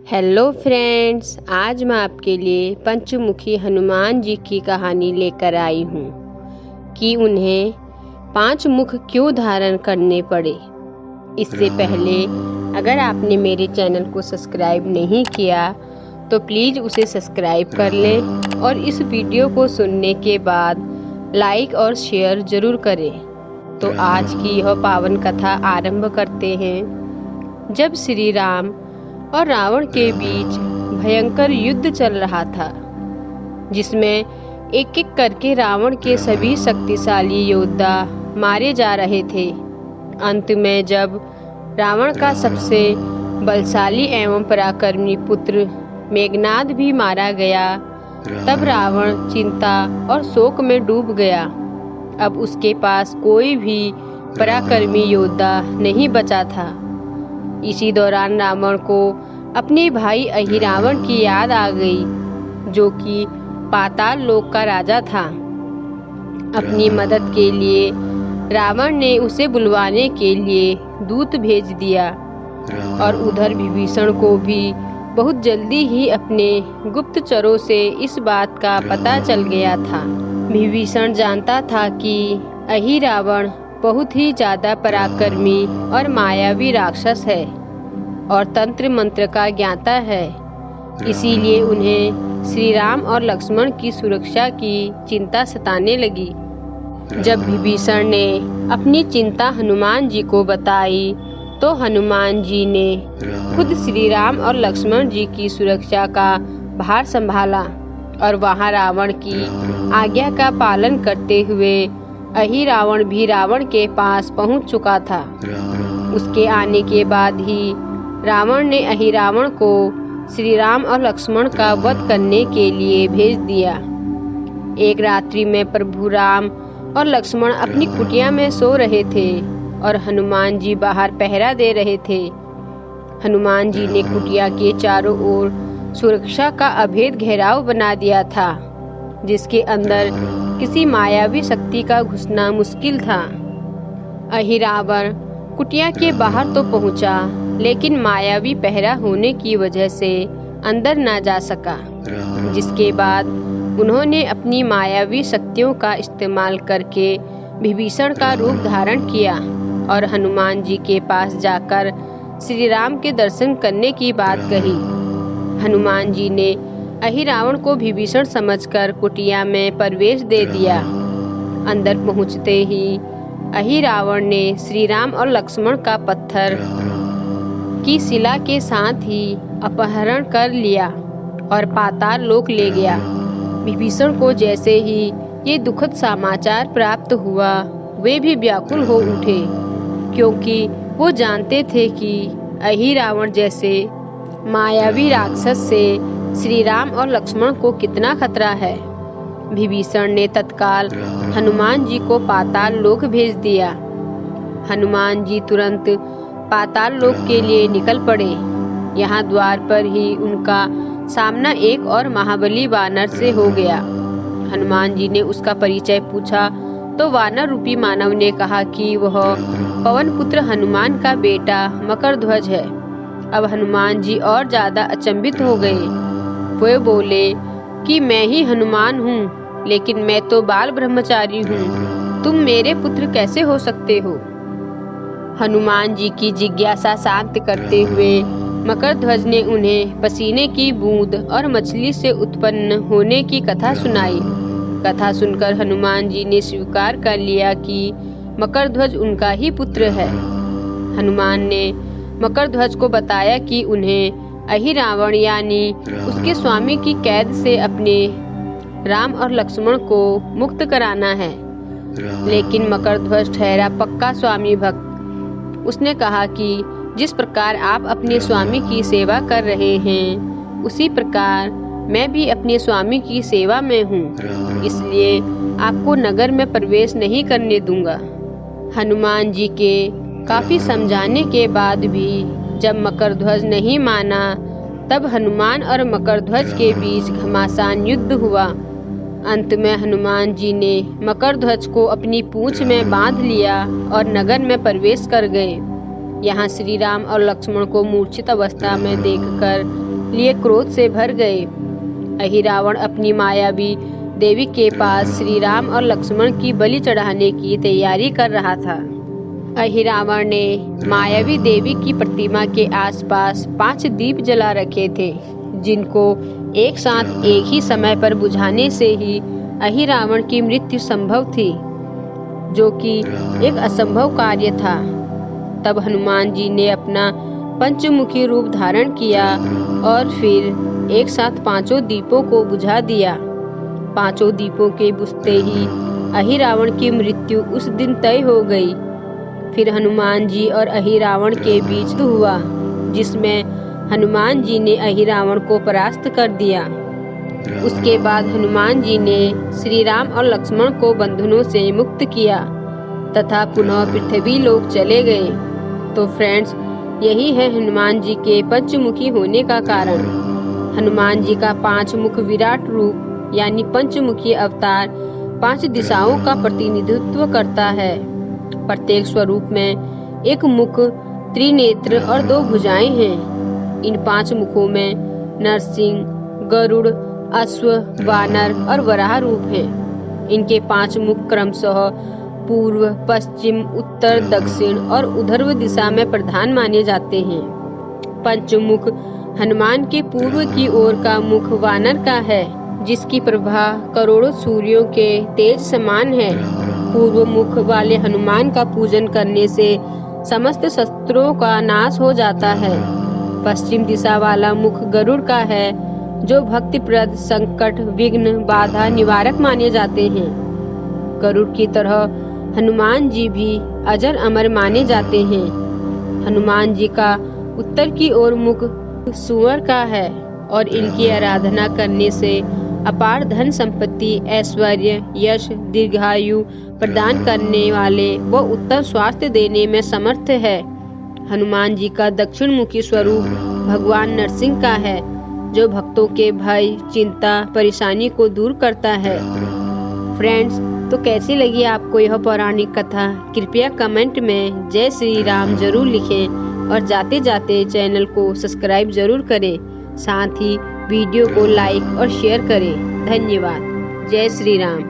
Hello friends, आज मैं आपके लिए पंचमुखी हनुमान जी की कहानी लेकर आई हूँ कि उन्हें 5 मुख क्यों धारण करने पड़े। इससे पहले अगर आपने मेरे चैनल को सब्सक्राइब नहीं किया तो प्लीज़ उसे सब्सक्राइब कर लें और इस वीडियो को सुनने के बाद लाइक और शेयर ज़रूर करें। तो आज की यह पावन कथा आरंभ करते हैं। जब श्री राम और रावण के बीच भयंकर युद्ध चल रहा था, जिसमें एक एक करके रावण के सभी शक्तिशाली योद्धा मारे जा रहे थे। अंत में जब रावण का सबसे बलशाली एवं पराक्रमी पुत्र मेघनाद भी मारा गया, तब रावण चिंता और शोक में डूब गया। अब उसके पास कोई भी पराक्रमी योद्धा नहीं बचा था। इसी दौरान रावण को अपने भाई अहिरावण की याद आ गई, जो कि पाताल लोक का राजा था। अपनी मदद के लिए रावण ने उसे बुलवाने के लिए दूत भेज दिया और उधर विभीषण को भी बहुत जल्दी ही अपने गुप्तचरों से इस बात का पता चल गया था। विभीषण जानता था कि अहिरावण बहुत ही ज्यादा पराक्रमी और मायावी राक्षस है और तंत्र मंत्र का ज्ञाता है। इसीलिए उन्हें श्री राम और लक्ष्मण की सुरक्षा की चिंता सताने लगी। जब विभीषण ने अपनी चिंता हनुमान जी को बताई तो हनुमान जी ने खुद श्री राम और लक्ष्मण जी की सुरक्षा का भार संभाला और वहां रावण की आज्ञा का पालन करते हुए अहिरावण भी रावण के पास पहुंच चुका था। उसके आने के बाद ही रावण ने अहिरावण को श्री राम और लक्ष्मण का वध करने के लिए भेज दिया। एक रात्रि में प्रभु राम और लक्ष्मण अपनी कुटिया में सो रहे थे और हनुमान जी बाहर पहरा दे रहे थे। हनुमान जी ने कुटिया के चारों ओर सुरक्षा का अभेद घेराव बना दिया था, जिसके अंदर किसी मायावी शक्ति का घुसना मुश्किल था। अहिरावण कुटिया के बाहर तो पहुंचा, लेकिन मायावी पहरा होने की वजह से अंदर ना जा सका, जिसके बाद उन्होंने अपनी मायावी शक्तियों का इस्तेमाल करके विभीषण का रूप धारण किया और हनुमान जी के पास जाकर श्री राम के दर्शन करने की बात कही। हनुमान जी ने अहिरावण को विभीषण समझकर कुटिया में प्रवेश दे दिया। अंदर पहुंचते ही अहिरावण ने श्री राम और लक्ष्मण का पत्थर की शिला के साथ ही अपहरण कर लिया और पाताल लोक ले गया। विभीषण को जैसे ही ये दुखद समाचार प्राप्त हुआ, वे भी व्याकुल हो उठे, क्योंकि वो जानते थे कि अहिरावण जैसे मायावी राक्षस से श्री राम और लक्ष्मण को कितना खतरा है। विभीषण ने तत्काल हनुमान जी को पाताल लोक भेज दिया। हनुमान जी तुरंत पाताल लोक के लिए निकल पड़े। यहाँ द्वार पर ही उनका सामना एक और महाबली वानर से हो गया। हनुमान जी ने उसका परिचय पूछा तो वानर रूपी मानव ने कहा कि वह पवन पुत्र हनुमान का बेटा मकरध्वज है। अब हनुमान जी और ज्यादा अचंभित हो गए। वे बोले कि मैं ही हनुमान हूँ, लेकिन मैं तो बाल ब्रह्मचारी हूँ। तुम मेरे पुत्र कैसे हो सकते हो? हनुमान जी की जिज्ञासा शांत करते हुए मकरध्वज ने उन्हें पसीने की बूंद और मछली से उत्पन्न होने की कथा सुनाई। कथा सुनकर हनुमान जी ने स्वीकार कर लिया कि मकरध्वज उनका ही पुत्र है। हनुमान ने मकरध्वज को बताया कि उन्हें अहिरावण यानी उसके स्वामी की कैद से अपने राम और लक्ष्मण को मुक्त कराना है। लेकिन मकरध्वज ठहरा पक्का स्वामी भक्त। उसने कहा कि जिस प्रकार आप अपने स्वामी की सेवा कर रहे हैं, उसी प्रकार मैं भी अपने स्वामी की सेवा में हूँ, इसलिए आपको नगर में प्रवेश नहीं करने दूंगा। हनुमान जी के काफी समझाने के बाद भी जब मकरध्वज नहीं माना, तब हनुमान और मकरध्वज के बीच घमासान युद्ध हुआ। अंत में हनुमान जी ने मकरध्वज को अपनी पूंछ में बांध लिया और नगर में प्रवेश कर गए। यहाँ श्री राम और लक्ष्मण को मूर्छित अवस्था में देखकर लिए क्रोध से भर गए। अहिरावण अपनी मायावी देवी के पास श्री राम और लक्ष्मण की बलि चढ़ाने की तैयारी कर रहा था। अहिरावण ने मायावी देवी की प्रतिमा के आसपास 5 दीप जला रखे थे, जिनको एक साथ एक ही समय पर बुझाने से ही अहिरावण की मृत्यु संभव थी, जो कि एक असंभव कार्य था। तब हनुमान जी ने अपना पंचमुखी रूप धारण किया और फिर एक साथ 5 दीपों को बुझा दिया। 5 दीपों के बुझते ही अहिरावण की मृत्यु उस दिन तय हो गई। फिर हनुमान जी और अहिरावण के बीच युद्ध हुआ, जिसमें हनुमान जी ने अहिरावण को परास्त कर दिया। उसके बाद हनुमान जी ने श्री राम और लक्ष्मण को बंधनों से मुक्त किया तथा पुनः पृथ्वी लोक चले गए। तो फ्रेंड्स, यही है हनुमान जी के पंचमुखी होने का कारण। हनुमान जी का 5 मुख विराट रूप यानी पंचमुखी अवतार 5 दिशाओं का प्रतिनिधित्व करता है। प्रत्येक स्वरूप में एक मुख, त्रिनेत्र और 2 भुजाएं हैं। इन 5 मुखों में नरसिंह, गरुड़, अश्व, वानर और वराह रूप हैं। इनके 5 मुख क्रमशः पूर्व, पश्चिम, उत्तर, दक्षिण और ऊर्ध्व दिशा में प्रधान माने जाते हैं। पंचमुख हनुमान के पूर्व की ओर का मुख वानर का है, जिसकी प्रभा करोड़ों सूर्यों के तेज समान है। पूर्व मुख वाले हनुमान का पूजन करने से समस्त शत्रुओं का नाश हो जाता है। पश्चिम दिशा वाला मुख गरुड़ का है, जो भक्तिप्रद, संकट, विघ्न, बाधा निवारक माने जाते हैं। गरुड़ की तरह हनुमान जी भी अजर अमर माने जाते हैं। हनुमान जी का उत्तर की ओर मुख सुअर का है और इनकी आराधना करने से अपार धन संपत्ति, ऐश्वर्य, यश, दीर्घायु प्रदान करने वाले व उत्तम स्वास्थ्य देने में समर्थ है। हनुमान जी का दक्षिण मुखी स्वरूप भगवान नरसिंह का है, जो भक्तों के भय, चिंता, परेशानी को दूर करता है। फ्रेंड्स, तो कैसी लगी आपको यह पौराणिक कथा? कृपया कमेंट में जय श्री राम जरूर लिखें और जाते जाते चैनल को सब्सक्राइब जरूर करें। साथ ही वीडियो को लाइक और शेयर करें। धन्यवाद। जय श्री राम।